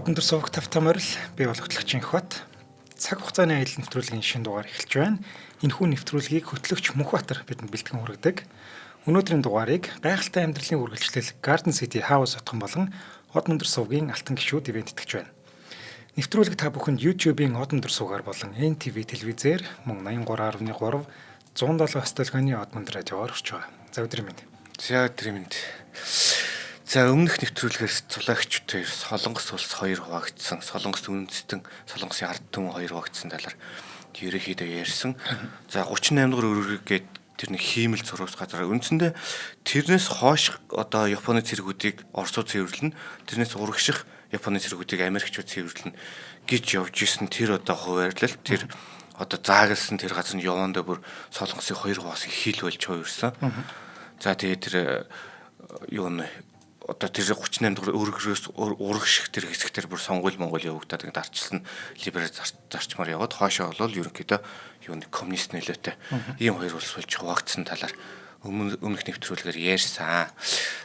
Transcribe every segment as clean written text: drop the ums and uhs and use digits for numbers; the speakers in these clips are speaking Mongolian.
Одон дор суваг тавтамаар л би болготлогчийн хот цаг хугацааны аялал нэвтрүүлгийн шинэ дугаар эхэлж байна. Энэхүү нэвтрүүлгийг хөтлөгч Мөнхбаатар бидэнд бэлтгэн хүргэдэг. Өнөөдрийн дугаарыг гайхалтай амьдралын үргэлжлэл Garden City House хотхон болон Одон дор сувгийн алтан гишүүд ивент итгэж байна. Нэвтрүүлэг та бүхэнд YouTube-ийн Одон дор суугаар болон NTV телевизээр мөн 83.3 107 столгоны Одмонд радиоор хүрч байгаа. За өдрийн мэнд. За өдрийн мэнд. За өмнөх нэвтрүүлгээс цулагчдээр Солонгос улс 2 хуваагдсан, Солонгос үндэстэн, Солонгосын ард түмэн 2 хуваагдсан талаар ерөнхийдөө ярьсан. За 38 дугаар өргөгээд тэр нэг хиймэл зурвас газар. Үндсэндээ тэрнээс хойш одоо Японы цэргүүдийг Оросууд цэвэрлэнэ, тэрнээс урагших Японы цэргүүдийг Америкчууд цэвэрлэнэ гэж явж исэн тэр одоо хуваарлал тэр одоо заагалсан тэр газар нь явандаа бүр Солонгосын 2 хуваасыг хил болж хувирсан. За тэгээд тэр юу нэ одоо тэр 38 дугаар өргөрөөс урагших тэр хэсэгтэр бүр сонгуул Монгол явагдаад ингээд арчилсан либерал зарчмаар яваад хоошоо болвол ерөнхийдөө юу нэг коммунист нөлөөтэй ийм 2 улс болж хуваагдсан талаар өмнөх нэвтрүүлгээр ярьсан.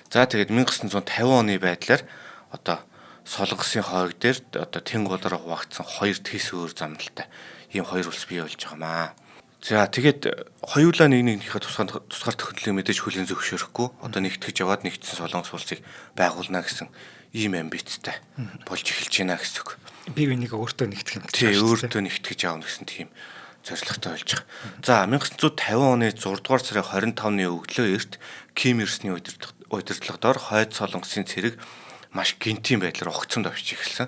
За тэгээд 1950 оны байдлаар одоо Солонгосын хойг дээр одоо тэн голоор хуваагдсан 2 тэс өөр замналтай ийм 2 улс бий болж байгаамаа. За тэгээд хоёулаа нэгнийхээ тусгаар төхөдлөгийг мэдээж хүлээн зөвшөөрөхгүй одоо нэгтгэж яваад нэгдсэн Солонгос улсыг байгуулна гэсэн ийм амбицтай болж эхэлж байна гэсэн үг. Бие биенийг өөртөө нэгтгэх юм. Тий, өөртөө нэгтгэж аавна гэсэн тийм зорилготой болж байгаа. За 1950 оны 6 дугаар сарын 25-ны өглөө эрт Ким Ир Сений удирдлагаар хойд Солонгосын цэрэг маш гинтийн байдлаар огцонд авчиж эхэлсэн.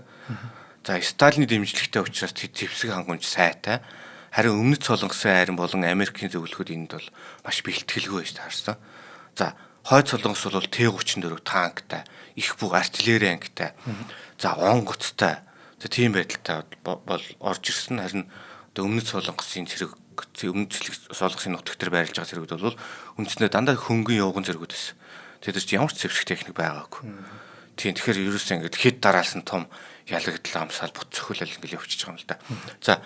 За Сталины дэмжлэгтэй учраас зэвсэг хангамж сайтай. Харин өмнөд Солонгосын айран болон Америкийн зөвлөхөд энд бол маш бэлтгэлгүй байж таарсан. За хойд Солонгос бол Т-34 танктай, их бүх артиллери ангитай, за онгоцтой. За тийм байдалтай бол орж ирсэн. Харин одоо өмнөд Солонгосын цэрэг, өмнөд Солонгосын нутагт төр байрлаж байгаа цэрэгүүд бол үндсэндээ дандаа хөнгөн явган цэрэгүүд байсан. Тэд нар ч ямар ч зэвсэг техник байгаагүй. Тийм тэгэхээр ерөөсөө ингэж хэд дараалсан том ялагдал амсаал бут цохиулал ингэ явчихж байгаа юм л да. За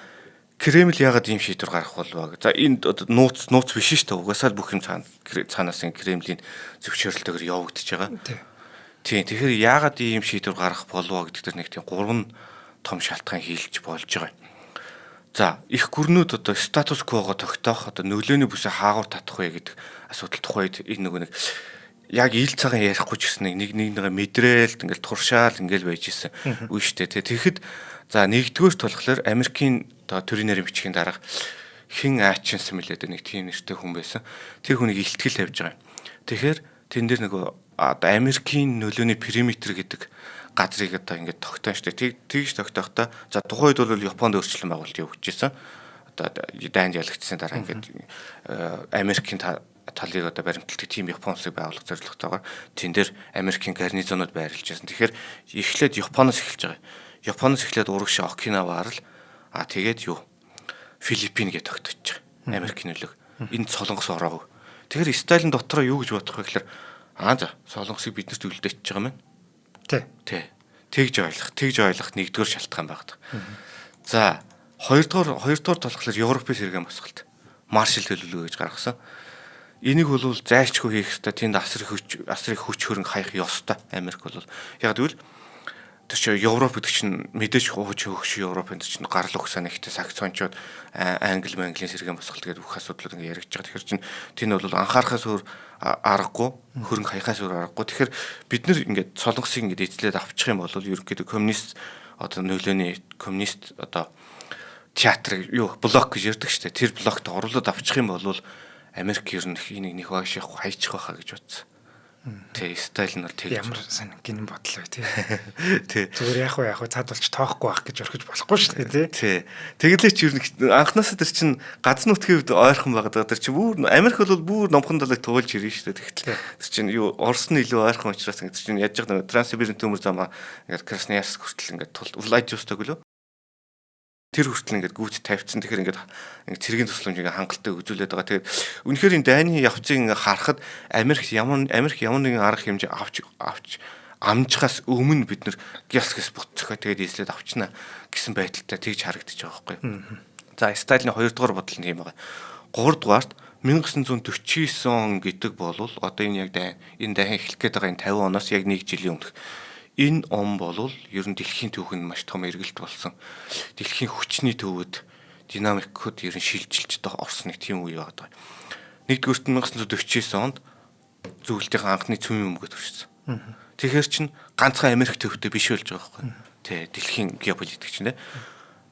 Кремль яагаад ийм шийдвэр гаргах болов? За энд нууц биш шүү дээ. Угаасаа бүх юм цаанаас Кремлийн зөвшөөрлөлтөөр явагдаж байгаа. Тийм. Тэгэхээр яагаад ийм шийдвэр гаргах болов гэдэгт нэг тийм 3 том шалтгаан хийлж болж байгаа. За их гүрнүүд одоо статус квого тогтоох одоо нөлөөний бүсээ хаагур татах вэ гэдэг асуудал тухайд энэ нэг яг ил цагаан ярихгүй ч гэсэн нэг мэдрээл ингээл туршаал ингээл байж исэн үе штэ. Тэгэхэд за нэгдүгээр болохоор Америкийн одоо төрийн нарийн бичгийн дарга хин Ачинсон мэлээд нэг тийм нэртэй хүн байсан. Тэр хүнийг илтгэл тавьж байгаа юм. Тэгэхээр тэн дээр нөгөө одоо Америкийн нөлөөний периметр гэдэг газрыг одоо ингээд тогтоон штэ. Тэгж тогтоохдоо за тухайн үед бол Японд өөрчлөлт байгуулалт явагдаж байсан. Одоо дайнд ялагдсан дараа ингээд Америкийн талыг одоо баримтлагдаг тийм Япон улсыг байгуулах зорилготойгоор тэн дээр Америкийн гарнизонууд байрлаж байсан. Тэгэхээр эхлээд Японоос эхэлж байгаа. Японоос эхлээд урагш Окинаваар л тэгээд юу Филиппин гэж тогтчихж байгаа. Америкийн нөлөг. Энд Солонгос ороогүй. Тэгэхээр Сталин дотроо юу гэж бодох вэ гэхээр за Солонгосыг биднэрт үлдээчихэж байгаа юм. Тий. Тэгж ойлгох нэгдүгээр шалтгаан байдаг. За хоёрдугаар болохоор Европын сэргээн босголт. Маршал төлөвлөгөө гэж гаргасан. Энийг бол зайлшгүй хийх ёстой. Тэнд асрыг хүч хөрөнгө хаях ёстой. Америк бол яг гэвэл тэр чинь Европ гэдэг чинь мэдээж хууч хөгш Европын чинь гарал угсаа нэгтэй саксончууд Английн сэргээн босголт гэдэг бүх асуудлууд ингэ яригдж байгаа. Тэгэхээр чинь тэнд бол анхаарахаас өөр аргагүй, хөрөнгө хаяхаас өөр аргагүй. Тэгэхээр бид нар ингээд Солонгосыг ингээд эзлээд авчих юм бол ерөнхийдөө коммунист одоо нөлөөний коммунист одоо театр блок гэж ярьдаг шүү дээ. Тэр блокт оруулаад авчих юм бол Америк ер нь энийг нэг хойших хайчих байхаа гэж бодсон. Тэ Сталин бол тэгж ямар гинэн бодол вэ тий. Зүгээр яах вэ цаад болж тоохгүй байх гэж орхиж болохгүй шүү дээ тий. Тэгэлээ ч ер нь анхнаасаа тэр чин газар нутгийн хувьд ойрхон байгаа. Тэр чин бүр Америк бол бүр номхон далайг туулж ирнэ шүү дээ. Тэгтэл тэр чин Орос нь илүү ойрхон учраас ингэ чин яаж яг нэг Транссибирийн төмөр замаа ингэ Красноярск хүртэл ингэ Владивосток лөө тэр хүртэл ингээд гүйц тавьчихсан. Тэгэхээр ингээд цэргийн тусламжийг хангалттай үзүүлээд байгаа. Тэгээд үнэхээр энэ дайны явцыг ингээд харахад Америк ямар нэгэн арга хэмжээ авч амжихаас өмнө бид нар гяс буцчихаа тэгээд эзлээд авчна гэсэн байдалтай тэгж харагдаж байгаа байхгүй. За Сталины 2 дугаар бодол нь тийм байгаа. 3 дугаарт 1949 он гэдэг бол одоо энэ яг энэ дахин эхлэх гээд байгаа энэ 50 оноос яг 1 жилийн өмнөх энэ он бол ер нь дэлхийн түүхэнд маш том эргэлт болсон. Дэлхийн хүчний төвөд динамикууд ер нь шилжилж орсон нэг тийм үе байдаг. Нэгдүгürt 1949 онд зөвлөлтийн анхны цөмийн өмгөд төрсөн. Тэгэхээр чин ганцхан Америк төвтэй биш болж байгаа байхгүй. Тэ дэлхийн геополитик чинь тэ.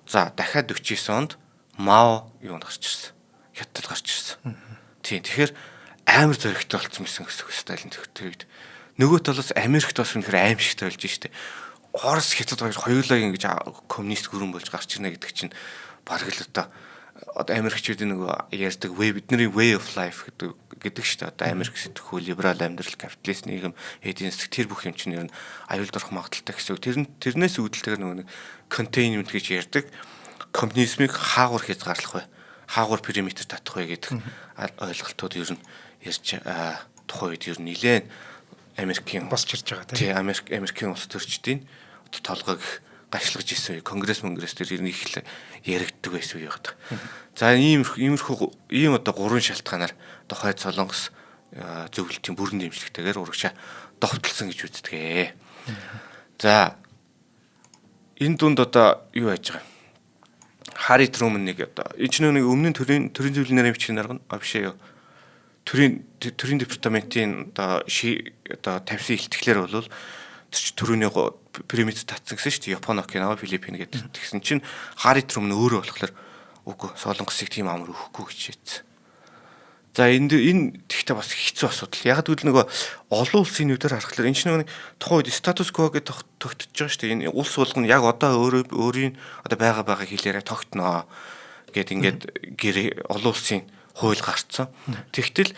За дахиад 49 онд Мао юунд гарч ирсэн. Хятад гарч ирсэн. Тийм тэгэхээр амар зөрөгтэй болсон байсан гэсэн үг Сталин төвтэй. Нөгөө талаас Америкт бас үнэхээр аимшигтай болж штэ. Орос Хятад хоёулаа ингэж коммунист гүрэн болж гарч ирнэ гэдэг чинь бараг л одоо Америкчүүдийн нөгөө ярьдаг бидний way of life гэдэг шүү дээ. Одоо Америк сэтгхүү либерал амьдрал, капиталист нийгэм, эдийн засаг тэр бүх юм чинь ер нь аюулд орох магадaltaй гэсэн үг. Тэрнээс үүдэлтэйгээр нөгөө нэг containment гэж ярьдаг коммунизмыг хаагур хязгаарлах вэ? Хаагур периметр татах вэ гэдэг ойлголтууд ер нь ярьж тухайн үед ер нь нэлээд Америкийн босч ирж байгаа тийм Америкийн улс төрчдийн одоо толгойг гашлагж ирсэн үе конгресс тэр ер нь их л яригддаг байсан үе байдаг. За ийм одоо гурван шалтгаанаар одоо хойд солонгос зөвлөлтийн бүрэн дэмжлэгтэйгээр урагшаа довтлсон гэж үздэг. За энэ дунд одоо юу яаж байгаа? Хари Трумэн нэг одоо энэ ч нэг өмнө нь төрийн зөвлөлнөрийн бичгийн дарга биш ээ. Төрийн департаментын одоо тавьсан илтгэлээр бол төрөний пирамид татсан гэсэн шүү дээ. Япон, Окинава, Филиппин гэдэг. Тэгсэн чинь Хари Трумэн өөрөө болохоор үгүй солонгосыг тийм амар өгөхгүй гэж хэлсэн. За энэ тэгтээ бас хэцүү асуудал. Яг гэвэл нөгөө олон улсын нүдээр харахаар энэ ч нэг тухайн үед статус кво гэдэг тогтчихж байгаа шүү дээ. Энэ улс болгоно яг одоо өөрийн одоо байгаа хэлээрээ тогтноо гэд ингээд олон улсын хууль гарцсан. Тэгтэл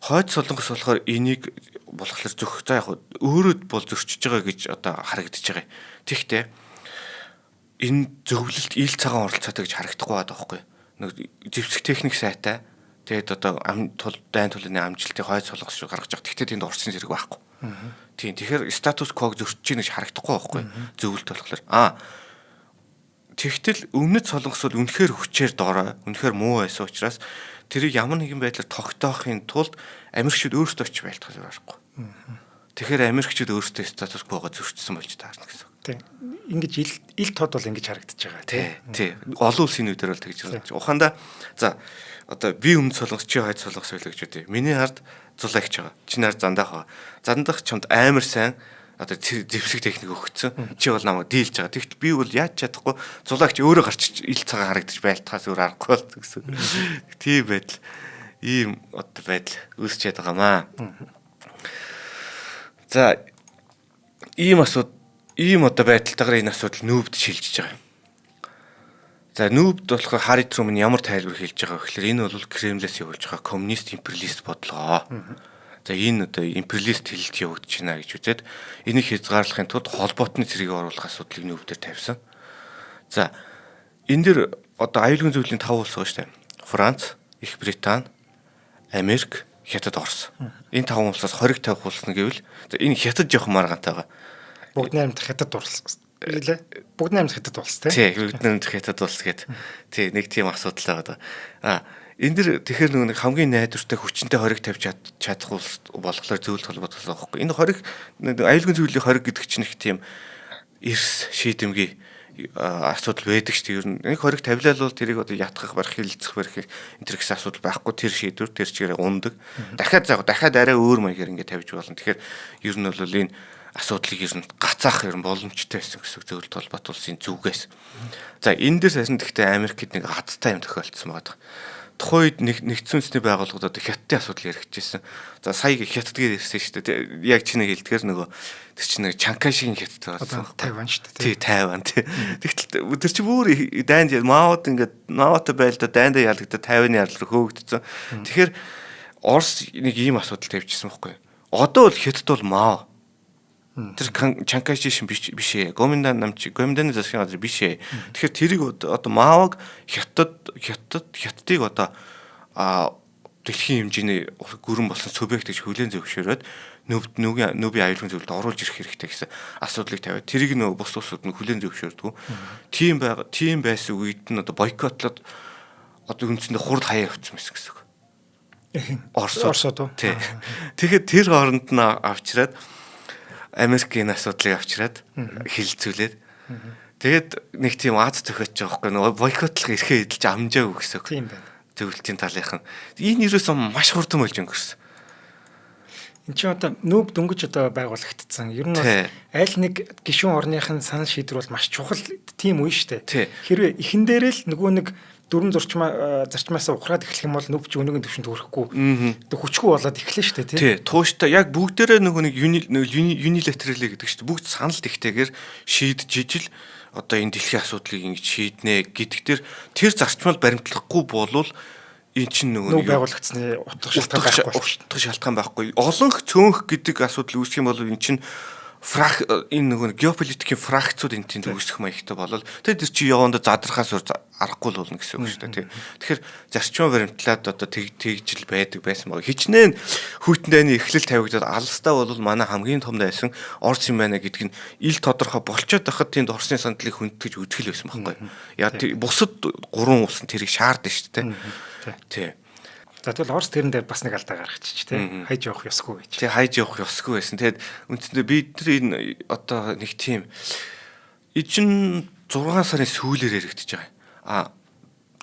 хойд солонгос болохоор энийг болохоор за яг өөрөө бол зөрчиж байгаа гэж одоо харагдаж байгаа. Тэгтээ энэ зөвлөлт ил цагаан оролцоотой гэж харагдахгүй байгаа байхгүй. Нэг зэвсэг техник сайтай тэгээд одоо дайн тулны амжилтыг хойд солонгос шиг гаргаж байгаа. Тэгтээ тэнд орсон зэрэг байхгүй. Тийм. Тэгэхээр статус квог зөрчиж байгаа гэж харагдахгүй байхгүй. Зөвлөлт болохоор тэгтэл өмнөд солонгос бол үнэхээр хүчээр доорой, үнэхээр муу байсан учраас тэрийг ямар нэгэн байдлаар тогтоохын тулд Америкчууд өөрсдөө ч байлтгах байхгүй. Тэгэхээр Америкчууд өөрсдөө статус квого зөрчсөн болж таарна гэсэн. Тийм. Ингэж ил тод бол ингэж харагдаж байгаа тий. Олон улсын нүдээр бол тэгж харагдаж. Ухаандаа за одоо би өмнөд солонгос чи хойд солонгос байлаа гэж үтэй. Миний хард зулагч байгаа. Чи нар зандах. Зандах чамд амар сайн одоо зэвсэг техник өгсөн. Чи бол намайг дийлж байгаа. Тэгтэл би бол яаж чадахгүй зулагч өөрөө гарч ил цагаан харагдаж байлтахаас өөр аргагүй бол гэсэн. Тийм байдал ийм одоо байдал үүсчээд байгаамаа. За ийм одоо байдалтайгаар энэ асуудал нүүбд шилжиж байгаа. За нүүбд болохоор Хари Трумэн ямар тайлбар хэлж байгаа гэхээр энэ бол Кремлээс явуулж байгаа коммунист империалист бодлого. За энэ одоо империалист хэлэлт явагдаж байна гэж үзээд энийг хязгаарлахын тулд холбоотны зэрэг оруулах асуудлыг нүүбдээр тавьсан. За энэ дэр одоо аюулгүй зөвлөлийн 5 улс байгаа шүү дээ. Франц, Их Британи, Америк, Хятад, Орос. Энэ 5 улсаас 20-50 улс нь гэвэл энэ Хятад жоох маргаантай байгаа. Бүгд найрамд Хятад улс гэлээ. Бүгд найрамд Хятад улс тий. Бүгд найрамд Хятад улс гэдэг. Тий, нэг тийм асуудал байгаа. Энэ дэр тэгэхээр нэг хамгийн найдвартай хүчинтэй хориг тавьж чадах улс болохоор зөвлөлт холбоотой байхгүй. Энэ хориг аюулгүй зөвлөлийн хориг гэдэг чинь их тийм эрс шийдэмгий асуудал байдаг шүү дээ. Ер нь нэг хориг тавилал бол тэрийг одоо ятгах, барих, хилцэх, барих энэ төр гэсэн асуудал байхгүй. Тэр шийдвэр тэр чигээр ундаг. Дахиад арай өөр маягаар ингэ тавьж болно. Тэгэхээр ер нь бол энэ асуудлыг ер нь гацаах ер нь боломжтой байсан гэсэн зөвлөлт холбоот улсын зүгээс. За энэ дээр сарын гэхдээ Америкт нэг хацтай юм тохиолдсон байгаа. Тухайд нэгдсэн үндэсний байгууллагууд Хятадын асуудал яригдчихсэн. За сая Хятадгээр ирсэн шүү дээ. Яг чиний хэлдгээр нөгөө тэр чинь нэг Чанкайшийн Хятад байсан. Тайван шүү дээ. Тий, Тайван тий. Тэгтэл тэр чинь бүр дайнд Маод ингээд Маотой байлдаа дайндаа ялагдаад Тайваны ярал руу хөөгдсөн. Тэгэхээр Орос нэг ийм асуудал тавьчихсан байхгүй. Одоо бол Хятад бол Мао. Тэр Чанкайши шин биш ээ. Гоминдан засгийн газар биш ээ. Тэгэхээр тэрийг одоо Маог Хятадыг одоо дэлхийн хэмжээний гүрэн болсон субъект гэж хүлээн зөвшөөрөөд нүүбийн аюулгүй зөвлөлд оруулж ирэх хэрэгтэй гэсэн асуудлыг тавиад тэрийг нөгөө бус улсууд нь хүлээн зөвшөөрдөг. Тийм байсан үед нь одоо бойкотлоод одоо үндсэндээ хурд хаяа явуулсан гэсэн үг. Оросод. Тэгэхээр тэр хооронд нь авчираад Америкийн асуудлыг авчираад хилцүүлээд тэгээд нэг тийм Аз төхөж байгаа байхгүй нөгөө бойкотлох эрхээ эдэлж амжаагүй гэсэн үг. Тийм байна. Зөвлөлтийн талынхан. Энэ юусэн маш хурдан болж өнгөрсөн. Энд чинь одоо нүүб дөнгөж одоо байгуулагдсан. Ер нь бол аль нэг гишүүн орныхын санал шийдвэр бол маш чухал тийм үе шүү дээ. Хэрвээ эхэн дээрээ л нөгөө нэг дөрвөн зарчмаас ухраад эхлэх юм бол нүүб чи өнөөгийн төвшөнд хүрэхгүй. Тэг хүчгүй болоод эхлэн шүү дээ. Тий. Тууштай яг бүгдээрээ нөгөө нэг unilaterally гэдэг шүү дээ. Бүгд санал тэгтэйгээр шийдэж ижил одоо энэ дэлхийн асуудлыг ингэж шийднэ гэдэгтэр тэр зарчмал баримтлахгүй болвол энэ чинь нөгөө байгуулагдсны утга шалтгаан байхгүй. Олон цөөнх гэдэг асуудал үүсэх юм бол энэ чинь энэ нөгөө геополитикийн фракцууд энэ тийм үүсэх маягтай болол тэр чи явандаа задрахаас аргагүй л болно гэсэн үг шүү дээ. Тэгэхээр зарчмаа баримтлаад одоо тэгжил байдаг байсан баг. Хичнээн хүйтэн дайны эхлэл тавигдаад алстаа бол манай хамгийн том дайсан Орос юм байна гэдг нь ил тодорхой болчиход байхад тэнд Оросын сандлыг хүндэтгэж үзгэл байсан байхгүй. Яа бусад гурван улс нь тэрийг шаардсан шүү дээ. Тий. За тэгвэл Орос тэрэн дээр бас нэг алдаа гаргачих тий. Хайж явах ёсгүй гэж. Тий хайж явах ёсгүй байсан. Тэгэд үндсэндээ бид нар энэ одоо нэг тийм ижин 6 сарын сүүлээр яригдчихэж байгаа.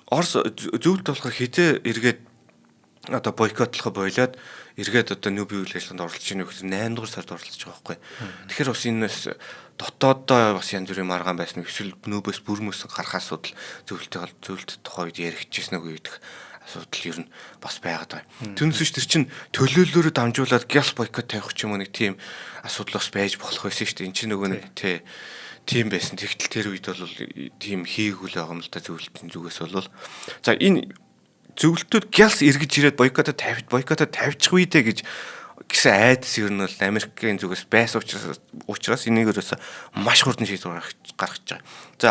Орос зөвлөлт болохоор хизээ эргээд одоо бойкотлохо болоод эргээд одоо нүүбийн үйл ажиллагаанд оролцож ийнө гэхээр 8 дугаар сард оролцож байгаа байхгүй. Тэгэхээр бас энэс дотооддоо бас янз бүрийн маргаан байсан эсвэл нүүбээс бүрмөөс гарах асуудал зөвлөлт тухай үед яригдчихсэн үг гэдэг асуудал ер нь бас байгаад байна. Түүнээс тэр чин төлөөллөөрөө дамжуулаад гяс бойкот тавих ч юм уу нэг тийм асуудал бас байж болох байсан шүү дээ. Энд чинь нөгөө нэг тийм байсан. Тэгтэл тэр үед бол тийм хийгүүл байгаа юм л да зөвлөлтийн зүгээс бол. За энэ зөвлөлтүүд гяс эргэж ирээд бойкотоо тавьчих үедээ гэж гэсэн айдас ер нь бол Америкийн зүгээс байсан учраас энийг ерөөсө маш хурдан шийдвэр гаргаж байгаа. За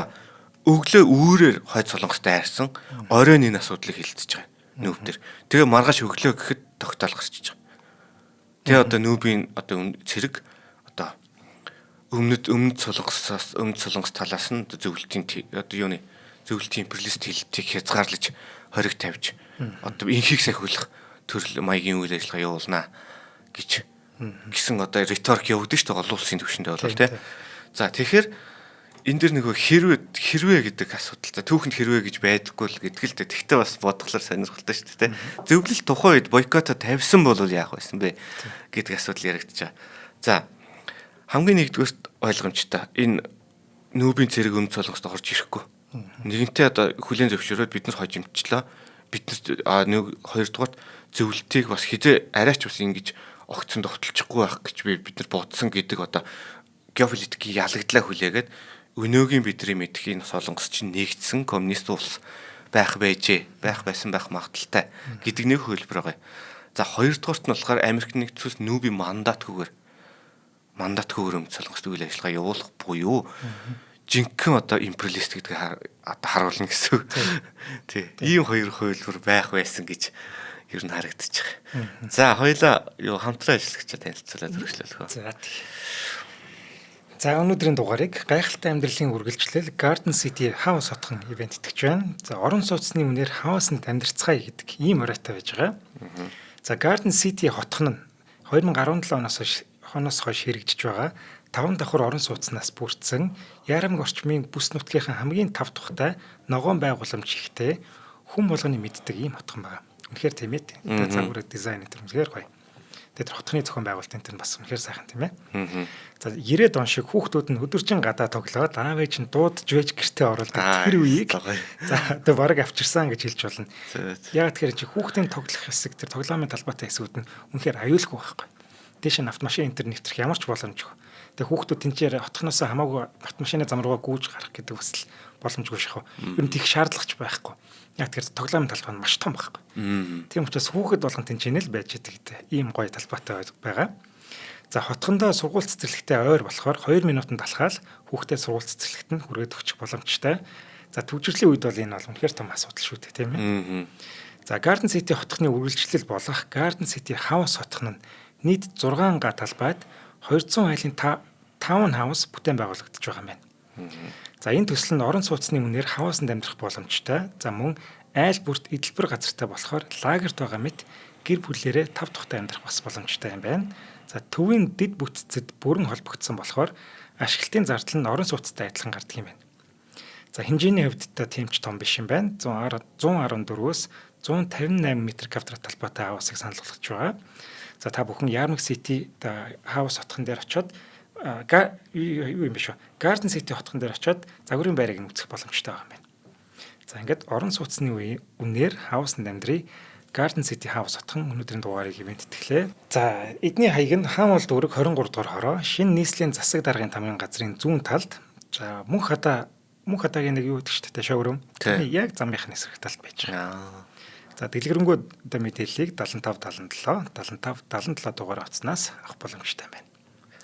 өглөө үүрээр хойд солонгостой айрсан оройн энэ асуудлыг хилцэж байгаа нүүб төр. Тэгээ маргааш өглөө гэхэд тогтоол гарчиж байгаа. Тэгээ одоо нүүбийн одоо цэрэг одоо өмнөд солонгос талаас нь зөвлөлтийн одоо юуны зөвлөлтийн империалист хэлтийг хязгаарлаж хориг тавьж одоо инхийг сахиулах төрөл маягийн үйл ажиллагаа явуулнаа гэсэн одоо риторик явагдаж шүү дээ олон улсын түвшиндээ бол тий. За тэгэхээр энэ дэр нөгөө хэрвээ гэдэг асуудал. За түүхэнд хэрвээ гэж байдаггүй л гэдэг л дээ. Тэгтээ бас бодглохоор сонирхолтой шүү дээ. Зөвлөл тухайн үед бойкотоо тавьсан бол яах байсан бэ гэдэг асуудал яригдчихаа. За хамгийн нэгдүгээрт ойлгомжтой. Энэ нүүбийн цэрэг өмнө солонгост орж ирэхгүй. Нэгэнтээ одоо хүлээн зөвшөөрөөд бид нар хожимчлаа. Бид нар хоёрдугаарт зөвлөлтийг бас хизээ арайч бас ингэж огцон довтолчихгүй байх гэж бид нар бодсон гэдэг одоо геополитикийн ялагдлаа хүлээгээд өнөөгийн бидний мэдх энэ солонгос чинь нэгдсэн коммунист улс байх байсан магадaltaй гэдэг нэг хөлбөр байгаа. За хоёрдугаарт нь болохоор Америк нэгдсэн улс нүүбийн мандатгүйгээр өмнө солонгост үйл ажиллагаа явуулах буюу жинхэнэ одоо империалист гэдгийг харуулна гэсэн үг. Тий. Ийм хоёр хөлбөр байх байсан гэж ер нь харагдчих. За хоёлаа хамтран ажиллагчаа танилцуулаад өргөжлөлөө. За өнөөдрийн дугаарыг гайхалтай амьдралын үргэлжлэл Garden City House хотхон ивент итгэж байна. За орон сууцны үнээр House-нд амьдарцгаая гэдэг ийм оройтой байж байгаа. За Garden City хотхон нь 2017 оноос хойш хэрэгжиж байгаа 5 давхар орон сууцнаас бүрдсэн Ярамг орчмын бүс нутгийнхаа хамгийн тав тухтай ногоон байгууламж ихтэй хүн болгоны мэддэг ийм хотхон байгаа. Үнэхээр тийм ээ. Тэгээд загвар дизайн энэ үнэхээр гоё. Тэгээд хотхны зохион байгуулалт энэ бас үнэхээр сайхан тийм ээ. За 90-ад он шиг хүүхдүүд нь өдөржин гадаа тоглоод аав ээж нь дуудаж байж гэртээ оруулдаг тэр үеийг за одоо бараг авчирсан гэж хэлж болно. Яг тэгэхээр чи хүүхдийн тоглох хэсэг тэр тоглоомын талбайтай хэсгүүд нь үнэхээр аюулгүй байхгүй. Дээш нь автомашин интернет нэвтрэх ямар ч боломжгүй. Тэгээ хүүхдүүд тэнцээр хотхноосоо хамаагүй автомашины зам руугаа гүйж гарах гэдэг бас боломжгүй шахав. Ер нь тийх шаардлагач байхгүй. Яг тэр тоглоомын талбай нь маш том байхгүй. Тийм учраас хүүхэд болгон тэнцэнэ л байж идэг ийм гоё талбайтай байгаа. За хотхондоо сургууль цэцэрлэгтэй ойр болохоор 2 минутанд алхаал хүүхдээ сургууль цэцэрлэгт нь хүрээд өгчих боломжтой. За төвжирлийн үед бол энэ бол үнэхээр том асуудал шүү дээ, тийм ээ. За Garden City хотхны үргэлжлэл болох Garden City House хотхон нь нийт 6 га талбайд 200 айлын таун хаус бүтээн байгуулагдаж байгаа юм байна. За энэ төсөл нь орон сууцны үнээр хаваасанд амьдрах боломжтой. За мөн айл бүрт эдэлбэр газартай болохоор лагерт байгаа мэт гэр бүлээрээ тав тухтай амьдрах бас боломжтой юм байна. За төвийн дэд бүтцэд бүрэн холбогдсон болохоор ашиглалтын зардал нь орон сууцтай адилхан гардаг юм байна. За хэмжээний хувьд та тийм ч том биш юм байна. 114-өөс 158 м2 талбайтай хаусыг санал болгож байгаа. За та бүхэн Yarmouth City хаус хотхон дээр очиод юу юм бэ шүү. Garden City хотхон дээр очиод загварын байрыг нь үзэх боломжтой байгаа юм байна. За ингээд орон сууцны үнээр хаусанд амьдрий Garden City House хотхон өнөөдрийн дугаарыг ивент итгэлээ. За эдний хаяг нь Хаанвол дүүрэг 23 дугаар хороо шинэ нийслэлийн засаг даргын тамгын газрын зүүн талд. За мөнх хатагийн нэг юу гэдэг ч тэ шоурум. Яг замынхны эсрэг талд байж байгаа. За дэлгэрэнгүй мэдээллийг 75 77 дугаар утаснаас авах боломжтой байна.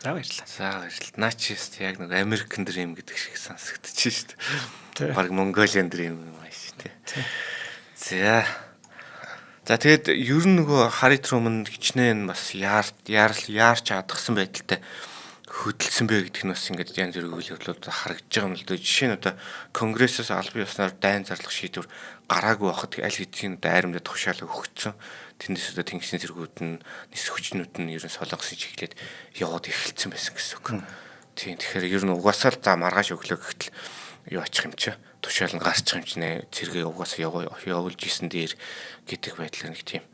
За баярлалаа. За баярлалаа. Наачист яг нэг Америкэн дэр юм гэдэг шиг сонсогдчихэж шүү дээ. Бараг Монголиан дэр юм аа шүү дээ. За тэгээд ер нь нөгөө Harry Truman хичнээн бас яарч чадгсан байдалтай хөдөлсөн бэ гэдг нь бас ингээд янз бүрийн үйл явдлууд харагдаж байгаа юм л дээ. Жишээ нь одоо конгрессээс албан ёсноор дайн зарлах шийдвэр гараагүй байхад аль хэдийн одоо айрамдаа тушаал өгөгдсөн. Тэндээс одоо тэнгисийн зэргүүд нь нис хүчнүүд нь ерөн солонгосын чиглэлд яваад эхэлсэн байсан гэсэн үг. Тийм тэгэхээр ер нь угаасаа л за маргааш өглөө гэхтэл юу очих юм чи тушаал нь гарчих юм чи нэ зэрэгээ угаасаа явуулж исэн дээр гэдэг байдлаар нэг тийм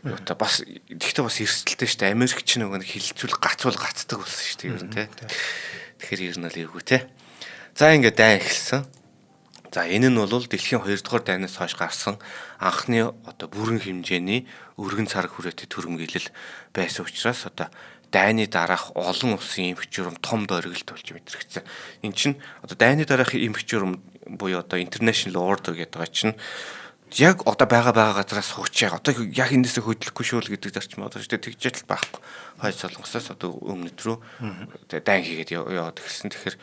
юута бас гэхдээ бас эрсдэлтэй шүү дээ. Америкч нөгөө хилцүүл гацдаг болсон шүү дээ ер нь тий. Тэгэхээр ер нь л эвгүй тий. За ингээд дайн эхэлсэн. За энэ нь бол дэлхийн 2 дугаар дайнаас хойш гарсан анхны одоо бүрэн хэмжээний өргөн цараг хүрээтэй төрөмгийлэл байсан учраас одоо дайны дараах олон улсын эмх журам том дөргөлт болж мэдрэгдсэн. Эн чинь одоо дайны дараахын эмх журам буюу одоо International Order гэдэг байгаа чинь яг одоо байгаа газраас сууч яг одоо яг эндээсээ хөдлөхгүй шүү л гэдэг зарчим одоо шүү дээ тэгжэл байхгүй. Хойд солонгосоос одоо өмнөд рүү дайн хийгээд яваад эхэлсэн. Тэгэхээр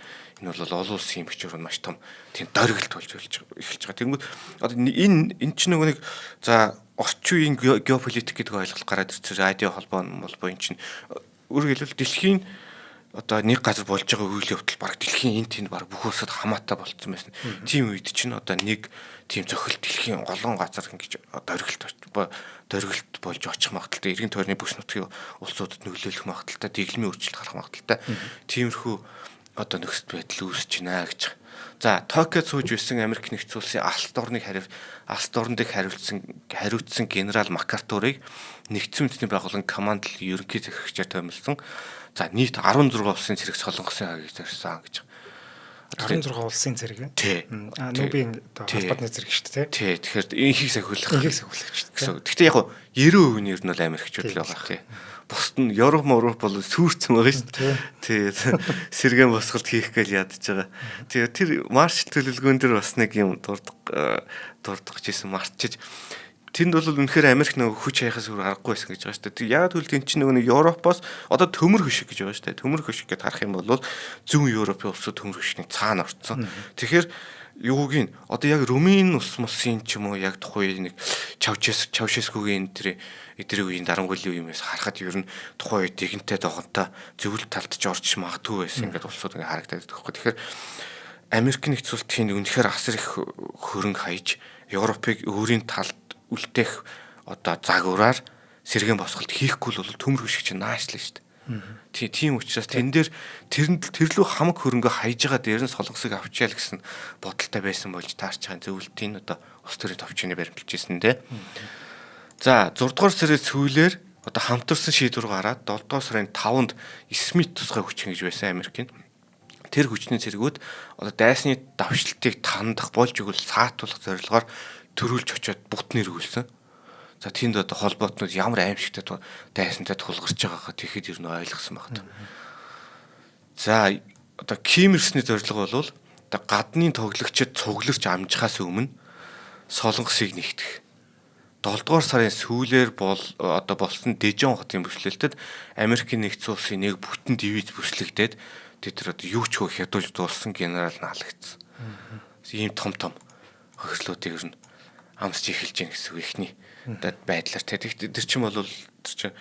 энэ бол олон улсын эмч журам маш том тийм дөргөлт болж эхэлж байгаа. Тэгмүүд одоо энэ чинь нөгөө нэг за орчин үеийн геополитик гэдэг ойлголт гараад ирсэн. Радио холбоо энэ чинь өөрөөр хэлбэл дэлхийн одоо нэг газар болж байгаа үйл явдал баг дэлхийн энэ тэнд баг бүх улсад хамаатай болцсон байсан. Тийм үед чинь одоо нэг тийм зохилт дэлхийн олон газар ингэж дөргөлт болж очих магадaltaй иргэн тойрны бүс нутгийн улсуудад нөлөөлөх магадaltaй дэглэмийн өөрчлөлт гарах магадaltaй тиймэрхүү одоо нөхцөл байдал үүсэж байна гэж. За Токиод сууж байсан Америк нэгдсэн улсын алс дорныг хариуцсан генерал Макартурыг нэгдсэн үндэсний байгууллагын команд ерөнхий захирагчаар томилсон. За нийт 16 улсын цэрэг солонгосын хагийг зорьсон гэж. 16 улсын цэрэг. Нүүбийн холбоотны цэрэг шүү дээ. Тий. Тэгэхээр инхийг сахиулах гэсэн. Гэхдээ яг 90% нь ер нь бол Америкчууд л байгаа тий. Бусд нь Европ бол сүрцэн байгаа шүү дээ. Тий. Сэргэн босголт хийх гэж ядаж байгаа. Тэгээ тэр марш төлөвлөгөөн дээр бас нэг юм дурдах гэсэн марчиж тэнд бол үнэхээр Америк нөгөө хүч хаяхаас өөр аргагүй байсан гэж байгаа шүү дээ. Яг тэгвэл тэн чинь нөгөө Европоос одоо төмөр хөшиг гэж байгаа шүү дээ. Төмөр хөшиг гэдээ харах юм бол зүүн Европын улсууд төмөр хөшигний цаана орцсон. Тэгэхээр юуг нь одоо яг Румын улс мусын ч юм уу яг тухайн нэг Чаушескугийн эдрийн үеийн дарамгуулын үеэмээс харахад ер нь тухайн үед тэгэнтэй догонтой зөвлөлт талд ч орж магадгүй байсан ингээд улсууд ингээд харагдаад байгаа байхгүй. Тэгэхээр Америк нэгдсэн улсын үнэхээр асар их хөрөнгө хаяж Европыг өөрийн талд үлдээх одоо загвараар сэргэн босголт хийхгүй бол төмөр хөшиг чинь наашлаа шүү дээ. Тийм учраас тэн дээр тэрлүү хамаг хөрөнгө хайж байгаа дээр нь солонгосыг авчаал гэсэн бодолтой байсан болж таарч байгаа зөвлөлтийн одоо улс төрийн товчны баримталж ирсэн дээ. За 6 дугаар сарын сүүлээр одоо хамтарсан шийдвэр гараад 7 дугаар сарын 5-нд Смит тусгай хүчин гэж байсан Америкийн тэр хүчний цэргүүд одоо дайсны давшилтыг тандах болж өгөл саатуулах зорилгоор төрүүлж очиод бут нэргүүлсэн. За тэнд одоо холбоотнууд ямар аимшигтай дайсантай тулгарч байгаагаа тэгэхэд ер нь ойлгосон байна. За одоо Ким Ир-сний зорилго бол одоо гадны тоглогчид цугларч амжихаас өмнө солонгосыг нэгтгэх. 7 дугаар сарын сүүлээр одоо болсон Дэжон хотын бүслэлтэд Америкийн нэгдсэн улсын нэг бүтэн дивиз бүслэгдээд тэр одоо юу ч хөө хядуулж дууссан генерал нь халагдсан. Ийм том хохирлуудыг ер нь амсч эхэлж гин гэсэн ихний байдлаар тэр чинь бол тэр чинь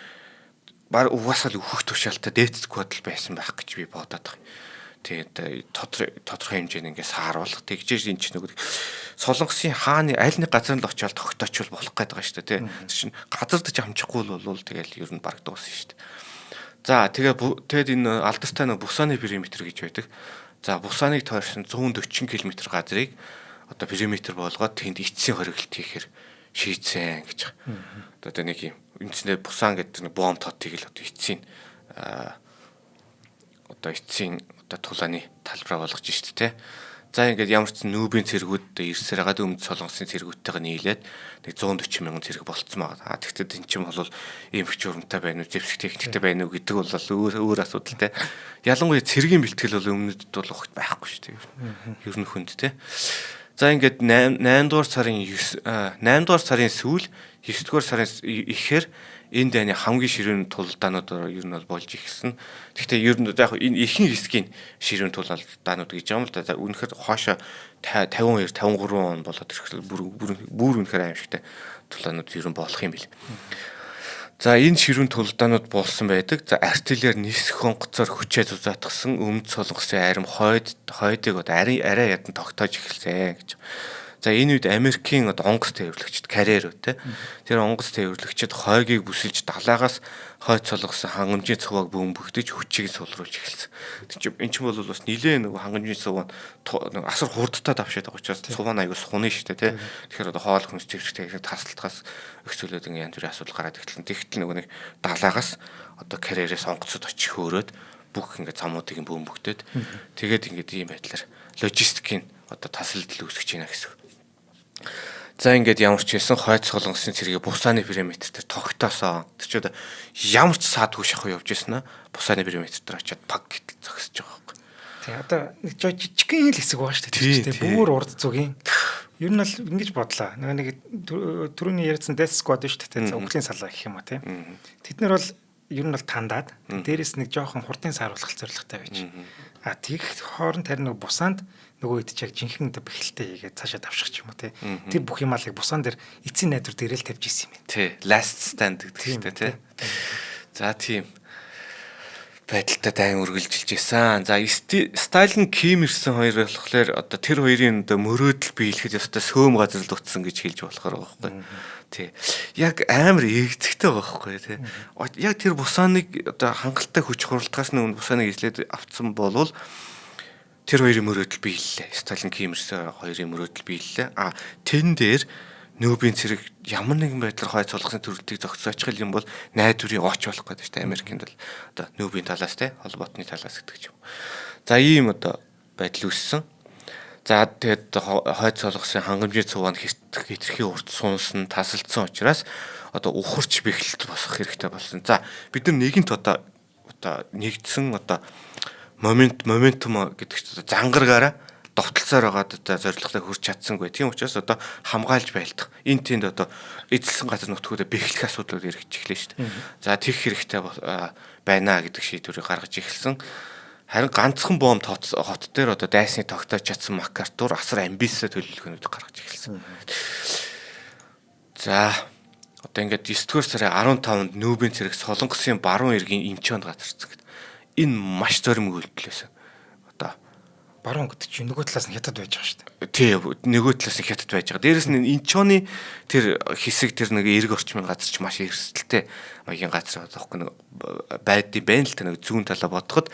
баг угаасаа л өөхөх тушаалтай дээцэхгүй бодол байсан байх гэж би бодоод байгаа. Тэгээд тодорхой хэмжээнд ингээд сааруулах тэгжээж энэ чинь нөгөө солонгосын хааны аль нэг газар л очиод тогтоочвол болох гээд байгаа шүү дээ тий. Тэр чинь газар дэж амжихгүй бол тэгэл ер нь баг дуусна шүү дээ. За тэгээд энэ алдартай нэг Бусаны периметр гэж байдаг. За Бусаныг тойрсон 140 км газрыг одоо периметр болгоод тэнд эцсийн хориглолт хийхээр шийдсэн гэж. Одоо нэг юм үндсэндээ Бусан гэдэг нэг бомб тоотыг л одоо эцсийн тулааны талбараа болгож шít те. За ингээд ямар ч нүүбийн цэргүүд ирсээр хагаад өмнөд солонгосын цэргүүдтэйгээ нийлээд нэг 140 мянган цэрэг болцсон байгаа. Тэгвэл энэ чинь бол ийм хүч урамтай байна уу, зэвсэг техниктэй байна уу гэдэг бол өөр асуудал те. Ялангуяа цэргийн бэлтгэл бол өмнөд бол огт байхгүй шүү дээ. Ер нь хүнд те. За ингээд 8 дугаар сарын сүүл 9 дугаар сарын ихээр энэ дайны хамгийн ширүүн тулалдаанууд ер нь бол болж ихсэн. Гэхдээ ер нь яг энэ ихэнх хэсгийн ширүүн тулалдаанууд гэж юм л да. За үнэхээр хоошо 52 53 он болоод ирэхэл бүр үнэхээр аимшигтай тулаанууд ер нь болох юм бэл. За энэ ширүүн тулалдаанууд болсон байдаг. За артиллери нисэх онгоцоор хүчээ зузаатгсан өмнөд солонгосын арим хойдыг арай ядан тогтоож эхэлсэн гэж. За энэ үед Америкийн онгоц тээвэрлэгчд карьер үү те. Тэр онгоц тээвэрлэгчд хойгийг бүсэлж далаагаас хойд солонгосон хангамжийн цуваг бөмбөгдөж хүчийг сулруулж эхэлсэн. Энэ чинь бол бас нилээн нэг хангамжийн цуваа асар хурдтай давшаад байгаа учраас цуваа аягүй сухны шүү дээ те. Тэгэхээр хоол хүнс зэвсэгтэй тасалтгаас өгцөлөөд янз бүрийн асуудал гараад эхэлсэн. Тэгтэл нэг далаагаас карьерээс онгоцод очих хөөрөөд бүх замуудыг бөмбөгдөд тэгээд ийм байдлаар логистикийн тасалдал үүсгэж байна гэсэн. За ингээд ямар ч хэлсэн хойд солонгосын цэргийг Бусаны периметр дээр тогтоосоо. Тэр чинь ямар ч саадгүй шахуу явж ирсэн аа. Бусаны периметр дээр очиад паг гэтэл зогсож байгаа байхгүй. Нэг жижигхэн хэл хэсэг байгаа шүү дээ. Бүр урд зүгийн. Ер нь бол ингэж бодлоо. Нэг түрүүний ярьсан Death Squad шүү дээ. Өнгөлийн салаа гэх юм уу те. Тэд нар бол ер нь бол тандаад дээрээс нэг жоохон хурдын сааруулах зорилготой байж. Тэгэх хооронд харин нэг Бусанд нөгөө хэд ч яг жинхэнэ бэхэлтэй хийгээд цаашаа давших ч юм уу те. Тэр бүх юмалыг Бусан дээр эцсийн найдвар дээрэл тавьж исэн юм. Тий. Last stand гэдэг чинь те. За тийм байдалтай дайн үргэлжилж исэн. За Сталин Ким ирсэн хоёр болохоор тэр хоёрын мөрөөдөл биелэхэд ёстой сөөм газар л утсан гэж хэлж болохоор байгаа байхгүй. Тий. Яг амар эгцэгтэй байгаа байхгүй тий. Яг тэр Бусаныг хангалттай хүч хуралдахаас өмнө Бусаныг эзлээд авцсан болвол тэр хоёрын мөрөөдөл биеллээ. Сталин Ким ирсэн хоёрын мөрөөдөл биеллээ. Тэн дээр нүүбийн цэрэг ямар нэгэн байдлаар хойд солонгосын төрөлтийг зогсоочих юм бол найдварын оч болох гэдэг чинь Америкт бол нүүбийн талаас те холбоотны талаас гэдэг юм. За ийм байдал үүссэн. За тэгээд хойд солонгосын хангамжийн цуваа хэтэрхий урт суунсан тасалдсан учраас ухарч бэхлэлт босох хэрэгтэй болсон. За бид нар нэгэнт нэгдсэн моментум гэдэг чинь зангаргаараа довтлцоор байгаа зорилготой хүрч чадсангүй. Тийм учраас хамгаалж байлдах. Энэ тэнд эзэлсэн газар нутгуудаа бэхлэх асуудлууд ирж эхлэв шүү дээ. За тех хэрэгтэй байна гэдэг шийдвэрийг гаргаж эхэлсэн. Харин ганцхан бомб хот дээр дайсны тогтоож чадсан МакАртур асар амбициозтай төлөвлөгөөнүүд гаргаж эхэлсэн. За ингээд 9 дугаар сарын 15-нд нүүбийн цэрэг солонгосын баруун эргийн Инчонд газарсан гэдэг. Энэ маш зоримог үйлдэл байсан. Баруун гэдэг чинь нөгөө талаас нь хятад байж байгаа шүү дээ. Тий, нөгөө талаас нь хятад байж байгаа. Дээрэс нь Инчоны тэр хэсэг тэр нэг эрг орчмын газар ч маш эрсдэлтэй маягийн газар байхгүй нэг байдсан байна л та нэг зүүн талаа бодоход.